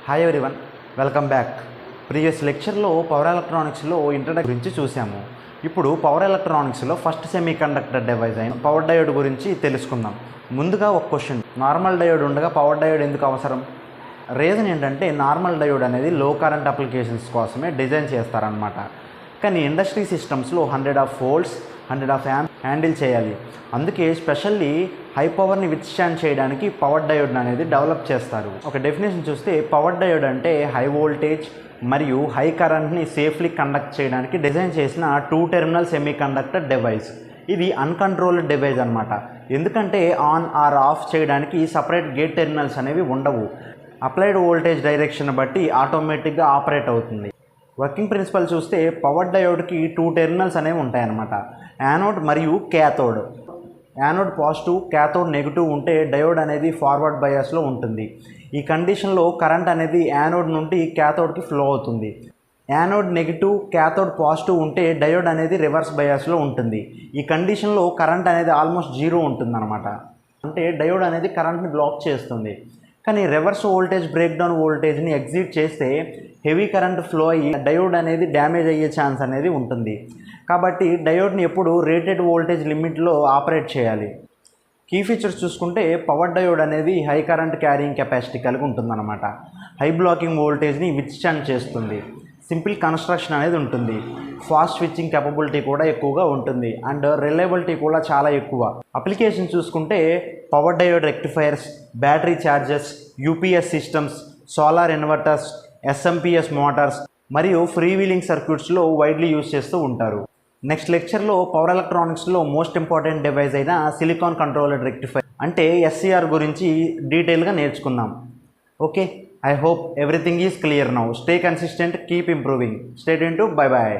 Hi everyone, welcome back. Previous లెక్చర్లో power ఎలక్ట్రానిక్స్లో introduction గురించి చూసాము. ఇప్పుడు పవర్ ఎలక్ట్రానిక్స్లో ఫస్ట్ సెమీ కండక్టర్ డివైస్ అయిన పవర్ డయోడ్ గురించి తెలుసుకుందాం. ముందుగా ఒక క్వశ్చన్, నార్మల్ డయోడ్ ఉండగా పవర్ డయోడ్ ఎందుకు అవసరం? రీజన్ ఏంటంటే నార్మల్ డయోడ్ అనేది లో కరెంట్ అప్లికేషన్స్ కోసమే డిజైన్ చేస్తారనమాట. కానీ ఇండస్ట్రీ సిస్టమ్స్లో 100 volts 100 amps హ్యాండిల్ చేయాలి. అందుకే స్పెషల్లీ హై పవర్ని విత్స్టాండ్ చేయడానికి పవర్ డయోడ్ అనేది డెవలప్ చేస్తారు. ఒక డెఫినేషన్ చూస్తే పవర్ డయోడ్ అంటే హై వోల్టేజ్ మరియు హై కరెంట్ని సేఫ్లీ కండక్ట్ చేయడానికి డిజైన్ చేసిన 2 terminal సెమీ కండక్టర్ డివైస్. ఇది అన్కంట్రోల్డ్ డివైస్ అనమాట. ఎందుకంటే ఆన్ ఆర్ ఆఫ్ చేయడానికి సపరేట్ గేట్ టెర్మినల్స్ అనేవి ఉండవు. అప్లైడ్ వోల్టేజ్ డైరెక్షన్ బట్టి ఆటోమేటిక్గా ఆపరేట్ అవుతుంది. వర్కింగ్ ప్రిన్సిపల్ చూస్తే పవర్ డయోడ్కి 2 terminals అనేవి ఉంటాయన్నమాట, యానోడ్ మరియు cathode. Anode positive, cathode negative ఉంటే డయోడ్ అనేది ఫార్వర్డ్ బయాస్లో ఉంటుంది. ఈ కండిషన్లో కరెంట్ అనేది యానోడ్ నుండి క్యాథోడ్కి ఫ్లో అవుతుంది. యానోడ్ నెగిటివ్, క్యాథోడ్ పాజిటివ్ ఉంటే డయోడ్ అనేది రివర్స్ బయాస్లో ఉంటుంది. ఈ కండిషన్లో కరెంట్ అనేది ఆల్మోస్ట్ 0 ఉంటుందన్నమాట. అంటే డయోడ్ అనేది కరెంట్ని బ్లాక్ చేస్తుంది. కానీ రివర్స్ వోల్టేజ్ బ్రేక్డౌన్ వోల్టేజ్ని ఎగ్జిట్ చేస్తే హెవీ కరెంట్ ఫ్లో అయ్యి డయోడ్ అనేది డ్యామేజ్ అయ్యే ఛాన్స్ అనేది ఉంటుంది. కాబట్టి డయోడ్ని ఎప్పుడు రేటెడ్ వోల్టేజ్ లిమిట్లో ఆపరేట్ చేయాలి. కీ ఫీచర్స్ చూసుకుంటే పవర్ డయోడ్ అనేది హై కరెంట్ క్యారింగ్ కెపాసిటీ కలిగి ఉంటుందన్నమాట. హై బ్లాకింగ్ వోల్టేజ్ని విత్స్టాండ్ చేస్తుంది. సింపుల్ కన్స్ట్రక్షన్ అనేది ఉంటుంది. ఫాస్ట్ స్విచ్చింగ్ కెపబిలిటీ కూడా ఎక్కువగా ఉంటుంది అండ్ రిలయబిలిటీ కూడా చాలా ఎక్కువ. అప్లికేషన్ చూసుకుంటే power diode rectifiers, battery chargers, UPS systems, solar inverters, SMPS Motors మరియు ఫ్రీ వీలింగ్ సర్క్యూట్స్లో వైడ్లీ యూజ్ చేస్తూ ఉంటారు. నెక్స్ట్ లెక్చర్లో పవర్ ఎలక్ట్రానిక్స్లో మోస్ట్ ఇంపార్టెంట్ డివైస్ అయిన సిలికాన్ కంట్రోలర్ రెక్టిఫైర్ అంటే ఎస్సీఆర్ గురించి డీటెయిల్గా నేర్చుకుందాం. Okay, I hope everything is clear now. Stay consistent, keep improving. Stay tuned. Bye bye.